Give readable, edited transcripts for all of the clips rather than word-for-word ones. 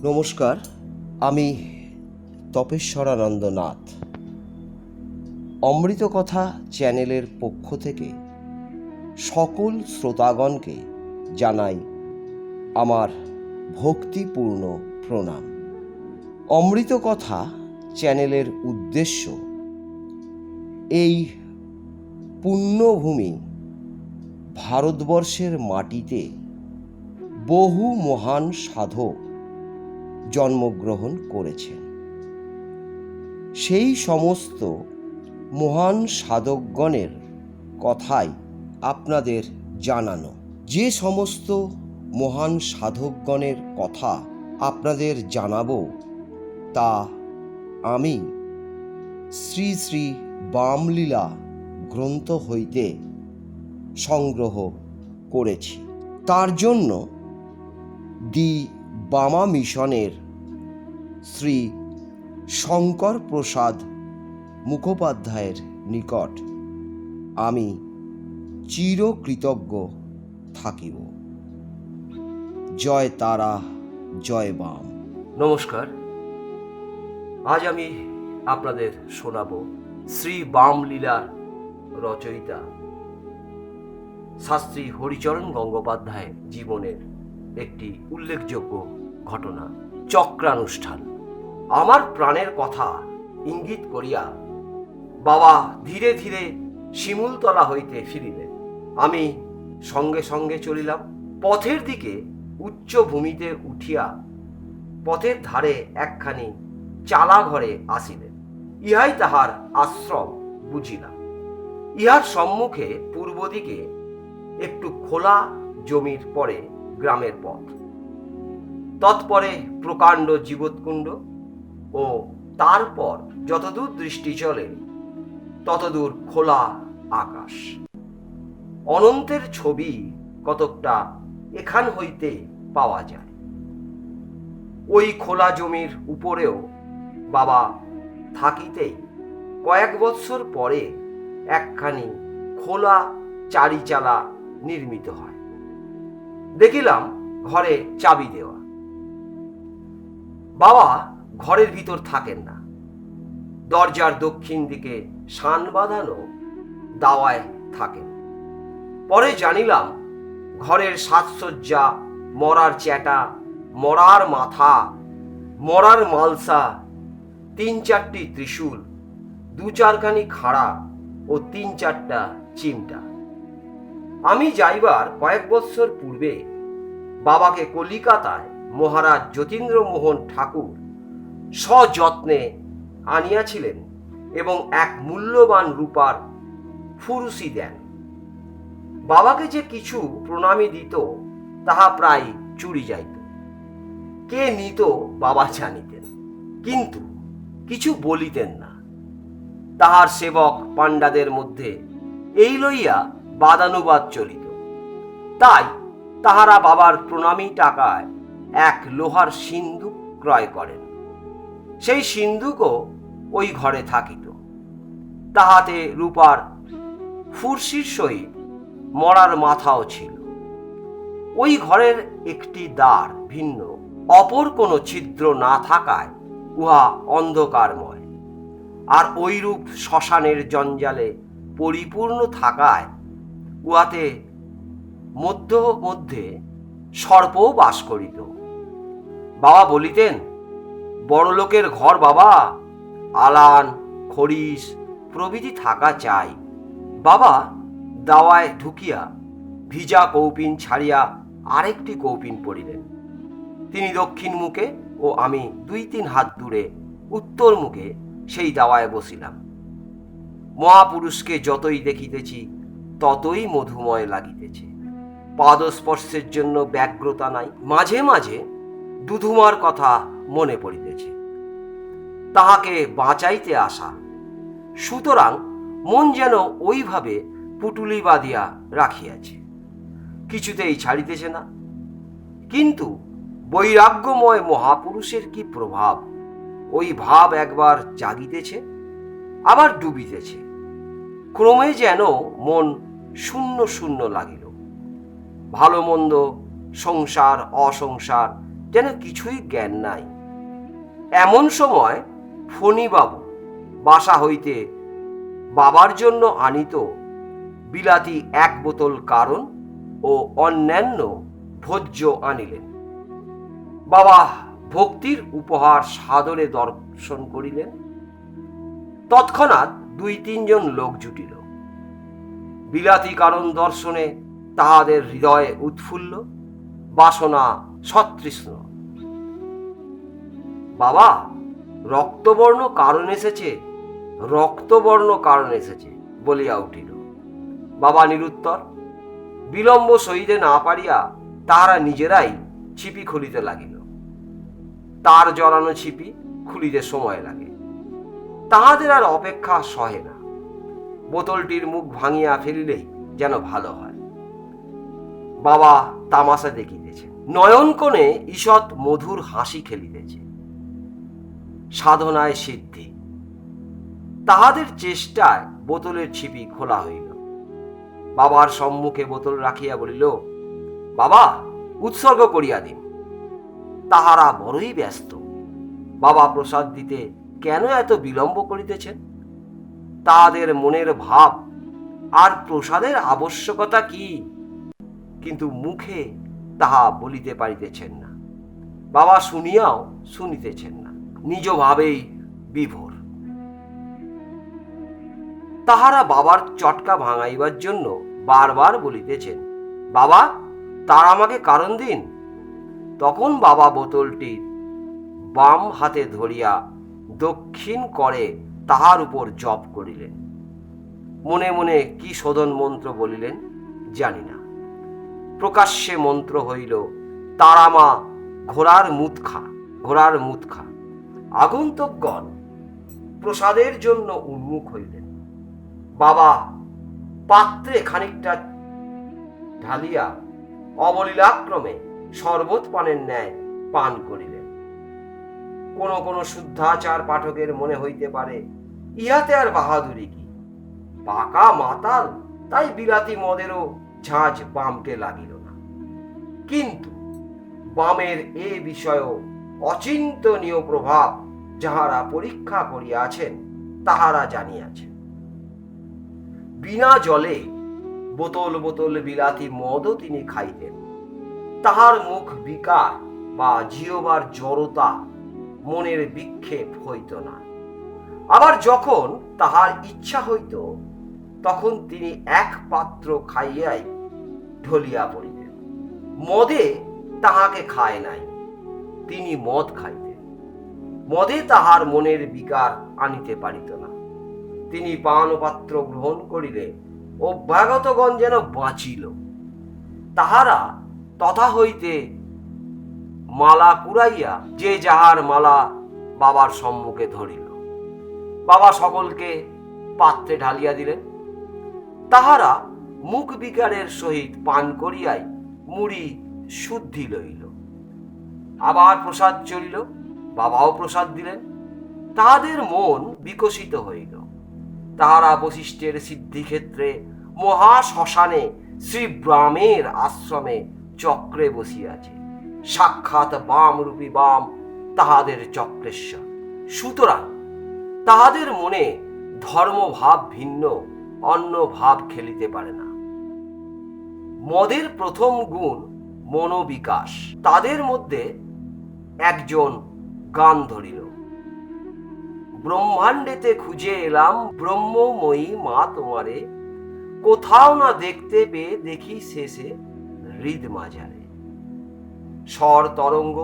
নমস্কার, আমি তপেশ্বরানন্দ নাথ। অমৃত কথা চ্যানেলের পক্ষ থেকে সকল শ্রোতাগণকে জানাই আমার ভক্তিপূর্ণ প্রণাম। অমৃত কথা চ্যানেলের উদ্দেশ্য এই পুণ্যভূমি ভারতবর্ষের মাটিতে বহু মহান সাধক জন্মগ্রহণ করেছেন। সেই সমস্ত মহান সাধকগণের কথাই আপনাদের জানানো। যে সমস্ত মহান সাধকগণের কথা আপনাদের জানাবো তা আমি শ্রী শ্রী বামলীলা গ্রন্থ হইতে সংগ্রহ করেছি। তার জন্য দি বামা মিশনের শ্রী শঙ্কর প্রসাদ মুখোপাধ্যায়ের নিকট আমি চিরকৃতজ্ঞ থাকিব। জয় তারা, জয় বাম। নমস্কার, আজ আমি আপনাদের শোনাব শ্রী বামলীলার রচয়িতা শাস্ত্রী হরিচরণ গঙ্গোপাধ্যায়ের জীবনের একটি উল্লেখযোগ্য ঘটনা, চক্রানুষ্ঠান। আমার প্রাণের কথা ইঙ্গিত করিয়া বাবা ধীরে ধীরে শিমুলতলা হইতে ফিরিলেন। আমি সঙ্গে সঙ্গে চলিলাম। পথের দিকে উচ্চ ভূমিতে উঠিয়া পথের ধারে একখানি চালা ঘরে আসিলেন। ইহাই তাহার আশ্রম বুঝিলাম। ইহার সম্মুখে পূর্ব দিকে একটু খোলা জমির পরে গ্রামের পথ, তৎপরে প্রকাণ্ড জীবৎকুণ্ড ও তারপর যতদূর দৃষ্টি চলে ততদূর খোলা আকাশ। অনন্তের ছবি কতকটা এখান হইতে পাওয়া যায়। ওই খোলা জমির উপরেও বাবা থাকিতেই কয়েক বৎসর পরে একখানি খোলা চারিচালা নির্মিত হয়। দেখিলাম ঘরে চাবি দেওয়া। বাবা ঘরের ভিতর থাকেন না। দরজার দক্ষিণ দিকে শান বাঁধানো দাওয়ায় থাকেন। পরে জানিলাম ঘরের সাজসজ্জা, মরার চ্যাটা, মরার মাথা, মরার মালসা, ৩-৪টি ত্রিশূল, ২-৪খানি খাড়া ও ৩-৪টা চিমটা। আমি যাইবার কয়েক বৎসর পূর্বে বাবাকে কলিকাতায় মহারাজ যতীন্দ্রমোহন ঠাকুর সযত্নে আনিয়াছিলেন এবং এক মূল্যবান রূপার ফুরুসি দেন। বাবাকে যে কিছু প্রণামী দিত তাহা প্রায় চুরি যাইত। কে নিত বাবা জানিতেন, কিন্তু কিছু বলিতেন না। তাহার সেবক পাণ্ডাদের মধ্যে এই লইয়া বাদানুবাদ চলিত। তাই তাহারা বাবার প্রণামী টাকায় এক লোহার সিন্দুক ক্রয় করেন। সেই সিন্দুকও ওই ঘরে থাকিত। তাহাতে রূপার ফুরসির সহিত মরার মাথাও ছিল। ওই ঘরের একটি দ্বার ভিন্ন, অপর কোনো ছিদ্র না থাকায় উহা অন্ধকারময়। আর ওইরূপ শ্মশানের জঞ্জালে পরিপূর্ণ থাকায় উহাতে মধ্যে মধ্যে সর্পও বাস করিত। বাবা বলিতেন, বড়লোকের ঘর বাবা, আলান খরিস প্রভৃতি থাকা চাই। বাবা দাওয়ায় ঢুকিয়া ভিজা কৌপিন ছাড়িয়া আরেকটি কৌপিন পরিলেন। তিনি দক্ষিণ মুখে ও আমি ২-৩ হাত দূরে উত্তর মুখে সেই দাওয়ায় বসিলাম। মহাপুরুষকে যতই দেখিতেছি ততই মধুময় লাগিতেছে। পাদস্পর্শের জন্য ব্যগ্রতা নাই। মাঝে মাঝে দুধুমার কথা মনে পড়িতেছে, তাহাকে বাঁচাইতে আসা। সুতরাং মন যেন ওইভাবে পুটুলি বাঁধিয়া রাখিয়াছে, কিছুতেই ছাড়িতেছে না। কিন্তু বৈরাগ্যময় মহাপুরুষের কি প্রভাব! ওই ভাব একবার জাগিতেছে, আবার ডুবিতেছে। ক্রমে যেন মন শূন্য শূন্য লাগিল। ভালো মন্দ, সংসার অসংসার যেন কিছুই জ্ঞান নাই। এমন সময় ফণিবাবু বাসা হইতে বাবার জন্য আনিত বিলাতি 1 বোতল কারণ ও অন্যান্য ভোজ্য আনিলেন। বাবা ভক্তির উপহার সাদরে দর্শন করিলেন। তৎক্ষণাৎ 2-3 জন লোক জুটিল। বিলাতি কারণ দর্শনে তাহাদের হৃদয়ে উৎফুল্ল, বাসনা সতৃষ্ণ। বাবা, রক্তবর্ণ কারণ এসেছে, রক্তবর্ণ কারণ এসেছে বলিয়া উঠিল। বাবা নিরুত্তর। বিলম্ব সইতে না পারিয়া তাহারা নিজেরাই ছিপি খুলিতে লাগিল। তার জড়ানো ছিপি খুলিতে সময় লাগে। তাহাদের আর অপেক্ষা সহে না। বোতলটির মুখ ভাঙিয়া ফেলিলেই যেন ভালো হয়। বাবা তামাশা দেখিতেছে। নয়ন কোণে ঈষৎ মধুর হাসি খেলিতেছে। সাধনায় সিদ্ধি। তাহাদের চেষ্টায় বোতলের ছিপি খোলা হইল। বাবার সম্মুখে বোতল রাখিয়া বলিল, বাবা, উৎসর্গ করিয়া দিন। তাহারা বড়ই ব্যস্ত। বাবা প্রসাদ দিতে কেন এত বিলম্ব করিতেছেন? তাহাদের মনের ভাব আর প্রসাদের আবশ্যকতা কি, কিন্তু মুখে তাহা বলিতে পারিতেছেন না। বাবা শুনিয়াও শুনিতেছেন না, নিজ ভাবেই বিভোর। তাহারা বাবার চটকা ভাঙাইবার জন্য বারবার বলিতেছেন, বাবা, তার আমাকে কারণ দিন। তখন বাবা বোতলটি বাম হাতে ধরিয়া দক্ষিণ করে তাহার উপর জপ করিলেন। মনে মনে কি শোধন মন্ত্র বলিলেন জানি না। প্রকাশ্যে মন্ত্র হইল, তারামা ঘোড়ার মুত খা, ঘোড়ার মুত খা। আগন্তুকগণ প্রসাদের জন্য উন্মুখ হইলেন। বাবা পাত্রে খানিকটা ঢালিয়া অবলীলাক্রমে শরবত পানের ন্যায় পান করিলেন। কোন কোন শুদ্ধাচার পাঠকের মনে হইতে পারে, ইহাতে আর বাহাদুরি কি, পাকা মাতাল, তাই বিলাতি মদেরও ঝাঁঝ বামকে লাগিল না। কিন্তু বামের এ বিষয়েও অচিন্তনীয় প্রভাব যাহারা পরীক্ষা করিয়াছেন তাহারা জানিয়াছেন। বিনা জলে বোতল বোতল বিলাতি মদও তিনি খাইতেন। তাহার মুখ বিকার বা জিহবার জড়তা, মনের বিক্ষেপ হইত না। আবার যখন তাহার ইচ্ছা হইত তখন তিনি 1 পাত্র খাইয়াই ঢলিয়া পড়িতেন। মদে তাহাকে খায় নাই, তিনি মদ খাইতেন। মদে তাহার মনের বিকার আনিতে পারিত না। তিনি পানপাত্র গ্রহণ করিলে অভ্যাগতগণ যেন বাঁচিল। তাহারা তথা হইতে মালা কুড়াইয়া যে যাহার মালা বাবার সম্মুখে ধরিল। বাবা সকলকে পাত্রে ঢালিয়া দিলেন। তাহারা মুখ বিকারের সহিত পান করিয়াই মুড়ি শুদ্ধি লইল। আবার প্রসাদ চলিল, বাবাও প্রসাদ দিলেন। তাহাদের মন বিকশিত হইল। তাহারা বশিষ্ঠের সিদ্ধিক্ষেত্রে মহাশ্মশানে শ্রী ব্রাহ্মের আশ্রমে চক্রে বসিয়াছে। সাক্ষাৎ বামরূপী বাম তাহাদের চক্রেশ্বর। সুতরাং তাহাদের মনে ধর্মভাব ভিন্ন অন্য ভাব খেলিতে পারে না। মদের প্রথম গুণ মনোবিকাশ। তাদের মধ্যে একজন গান ধরিল, ব্রহ্মাণ্ডেতে খুঁজে এলাম ব্রহ্মময়ী মা তোমারে, কোথাও না দেখতে পেয়ে দেখি শেষে হৃদ মাঝারে। স্বর তরঙ্গ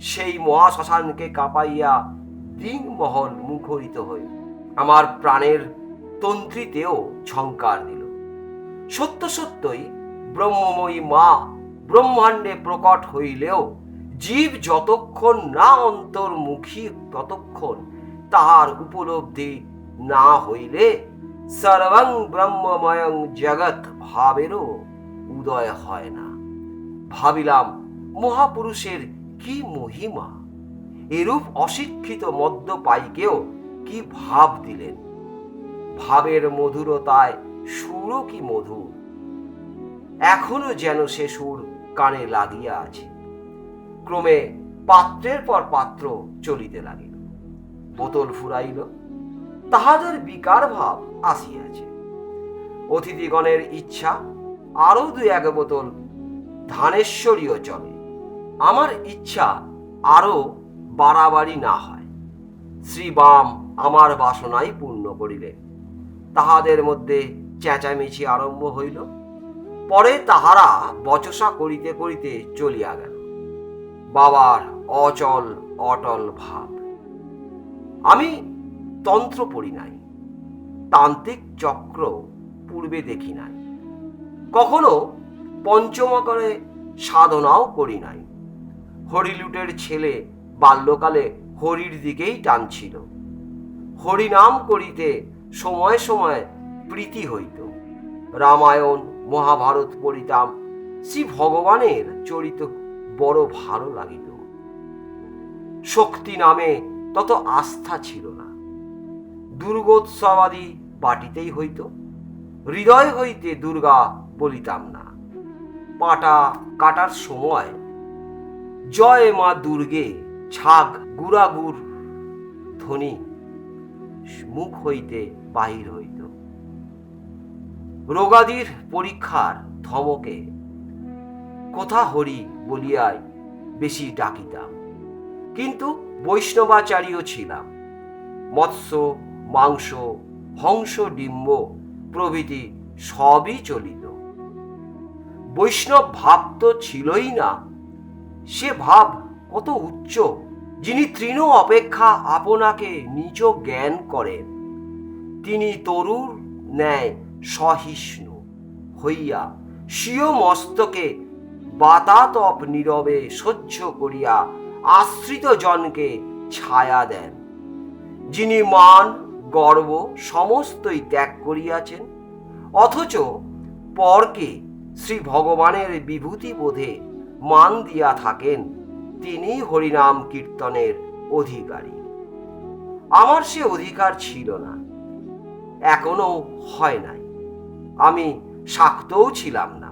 সেই মহাশ্মশানকে কাঁপাইয়া দিংমহল মুখরিত হই আমার প্রাণের তন্ত্রীতেও ঝঙ্কার দিল। সত্য সত্যই ব্রহ্মময়ী মা ব্রহ্মাণ্ডে প্রকট হইলেও জীব যতক্ষণ না অন্তর্মুখী ততক্ষণ তাহার উপলব্ধি না হইলে সর্বং ব্রহ্মময়ং জগৎ ভাবেরও উদয় হয় না। ভাবিলাম মহাপুরুষের কি মহিমা, এরূপ অশিক্ষিত মদ্যপায়ীকেও কি ভাব দিলেন। ভাবের মধুরতায় সুরও কি মধুর, এখনো যেন সে সুর কানে লাগিয়া আছে। ক্রমে পাত্রের পর পাত্র চলিতে লাগিল। বোতল ফুরাইল, তাহাদের বিকার ভাব আসিয়াছে। অতিথিগণের ইচ্ছা আরো 2-1 বোতল ধানেশ্বরীও চলে। আমার ইচ্ছা আরো বাড়াবাড়ি না হয়। শ্রীবাম আমার বাসনাই পূর্ণ করিলেন। তাহাদের মধ্যে চেঁচামেচি আরম্ভ হইল। পরে তাহারা বচসা করিতে করিতে চলিয়া গেল। বাবার অচল অটল ভাব। আমি তন্ত্র পড়ি নাই, তান্ত্রিক চক্র পূর্বে দেখি নাই, কখনো পঞ্চমকরে সাধনাও করি নাই। হরিলুটের ছেলে বাল্যকালে হরির দিকেই টানছিল। হরিনাম করিতে সময় সময় প্রীতি হইত। রামায়ণ মহাভারত পড়িতাম। শ্রী ভগবানের চরিত বড় ভালো লাগিত। শক্তি নামে তত আস্থা ছিল না। দুর্গোৎসবাদি বাটিতেই হইত। হৃদয় হইতে দুর্গা বলিতাম না। পাটা কাটার সময় জয় মা দুর্গে ছাগ গুড়াগুড় ধ্বনি মুখ হইতে বাহির হইত। রোগাদির পরীক্ষার ধমকে কোথা হরি বলিয়াই বেশি ডাকিতাম। কিন্তু বৈষ্ণবাচারীও ছিলাম। মৎস্য, মাংস, হংস, ডিম্ব প্রভৃতি সবই চলিত। বৈষ্ণব ভাব তো ছিলই না। সে ভাব কত উচ্চ, যিনি তৃণ অপেক্ষা আপনাকে নিজ জ্ঞান করেন। তিনি তরুর ন্যায় সহিষ্ণু হইয়া স্বীয় মস্তকে বাতাতপ নীরবে সহ্য করিয়া আশ্রিত জনকে ছায়া দেন। যিনি মান গর্ব সমস্তই ত্যাগ করিয়াছেন, অথচ পরকে শ্রী ভগবানের বিভূতি বোধে মান দিয়া থাকেন, তিনি হরিনাম কীর্তনের অধিকারী। আমার সে অধিকার ছিল না, এখনো হয় নাই। আমি শাক্তও ছিলাম না।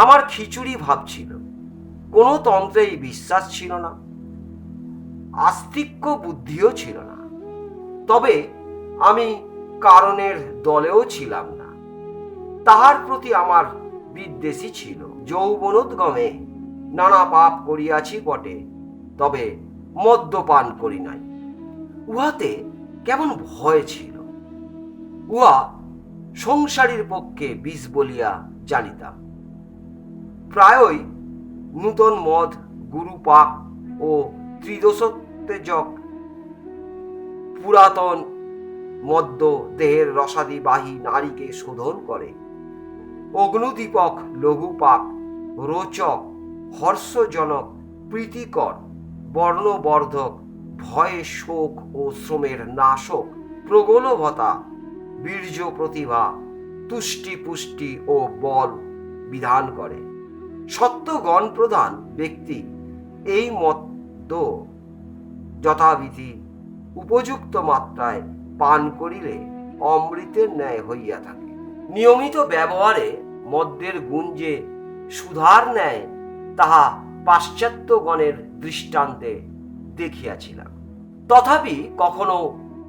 আমার খিচুড়ি ভাব ছিল। কোনো তন্ত্রেই বিশ্বাস ছিল না, আস্তিক্য বুদ্ধিও ছিল না। তবে আমি কারণের দলেও ছিলাম না। তাহার প্রতি আমার বিদ্বেষী ছিল। যৌবনোদ্গমে নানা পাপ করিয়াছি বটে, তবে মদ্যপান করি নাই। উহাতে কেমন ভয় ছিল। উহা সংসারীর পক্ষে বিষ বলিয়া জানিতাম। প্রায়ই নূতন মদ, গুরুপাক ও ত্রিদোষোত্তেজক পুরাতন মদ্য দেহের রসাদিবাহী নারীকে শোধন করে। অগ্নুদীপক লঘুপাক রোচক, হর্ষজনক, প্রীতিকর, বর্ণবর্ধক, ভয়ে শোক ও শ্রমের নাশক, প্রগলভতা, বীর্য প্রতিভা, তুষ্টি পুষ্টি ও বল বিধান করে। সত্যগণ প্রধান ব্যক্তি এই মদ্য যথাবিধি উপযুক্ত মাত্রায় পান করিলে অমৃতের ন্যায় হইয়া থাকে। নিয়মিত ব্যবহারে মদ্যের গুণ যে সুধার ন্যায়, তাহা পাশ্চাত্যগণের দৃষ্টান্তে দেখিয়াছিলাম। তথাপি কখনো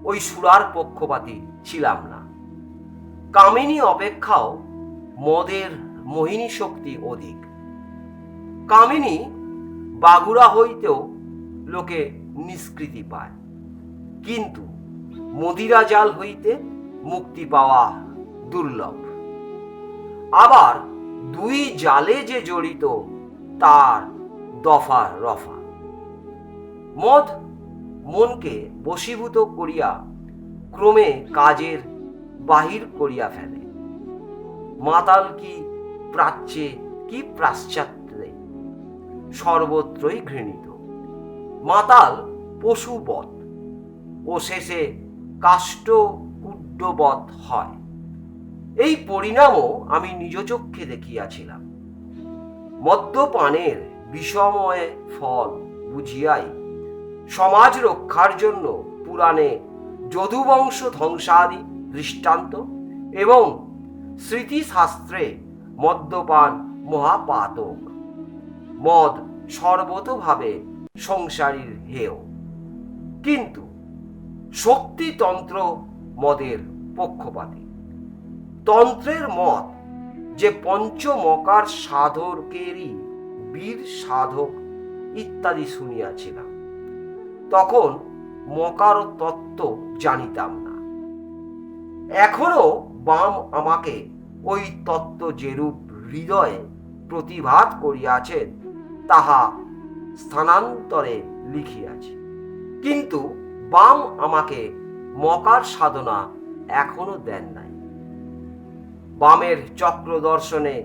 ওই সুরার পক্ষপাতী ছিলাম না। কামিনী অপেক্ষাও মদের মোহিনী শক্তি অধিক। কামিনী বাগুড়া হইতেও লোকে নিষ্কৃতি পায়, কিন্তু মদিরা জাল হইতে মুক্তি পাওয়া দুর্লভ। আবার দুই জালে যে জড়িত, তার দফা রফা। মদ মনকে বশীভূত করিয়া ক্রমে কাজের বাহির করিয়া ফেলে। মাতাল কি প্রাচ্যে কি পাশ্চাত্যে, সর্বত্রই ঘৃণিত। মাতাল পশুবৎ ও শেষে কাষ্ঠকুড্ডবৎ হয়। এই পরিণামও আমি নিজ চক্ষে দেখিয়াছিলাম। মদ্যপানের বিষময় ফল বুঝিয়াই সমাজ রক্ষার জন্য পুরাণে যদুবংশ ধ্বংসাদি দৃষ্টান্ত এবং স্মৃতিশাস্ত্রে মদ্যপান মহাপাতক। মদ সর্বতোভাবে সংসারীর হেয়। কিন্তু শক্তিতন্ত্র মদের পক্ষপাতী। তন্ত্রের মত যে পঞ্চমকার সাধকেরই বীর সাধক ইত্যাদি শুনিয়াছিলাম। তখন মকার তত্ত্ব জানিতাম না। এখনো বাম আমাকে ওই তত্ত্ব যেরূপ হৃদয়ে প্রতিভাত করিয়াছেন তাহা স্থানান্তরে লিখিয়াছি। কিন্তু বাম আমাকে মকার সাধনা এখনো দেন নাই। বামের চক্র দর্শনে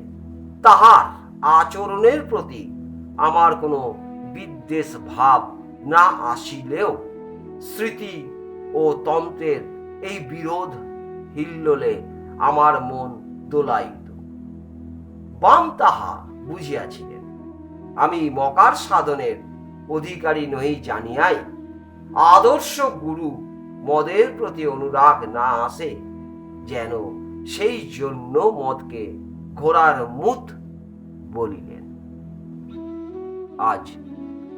তাহার আচরণের প্রতি আমার কোনো বিদ্বেষ ভাব না আসিলেও স্মৃতি ও তন্ত্রের এই বিরোধ হিল্লোলে আমার মন দোলাইত। বাম তাহা বুঝিয়াছিলেন। আমি মকার সাধনের অধিকারী নহি জানিয়াই আদর্শ গুরু মদের প্রতি অনুরাগ না আসে, যেন সেই জন্য মদকে ঘোড়ার মুত বলিলেন। আজ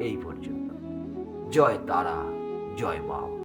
এই পর্যন্ত। জয় তারা, জয় বাম।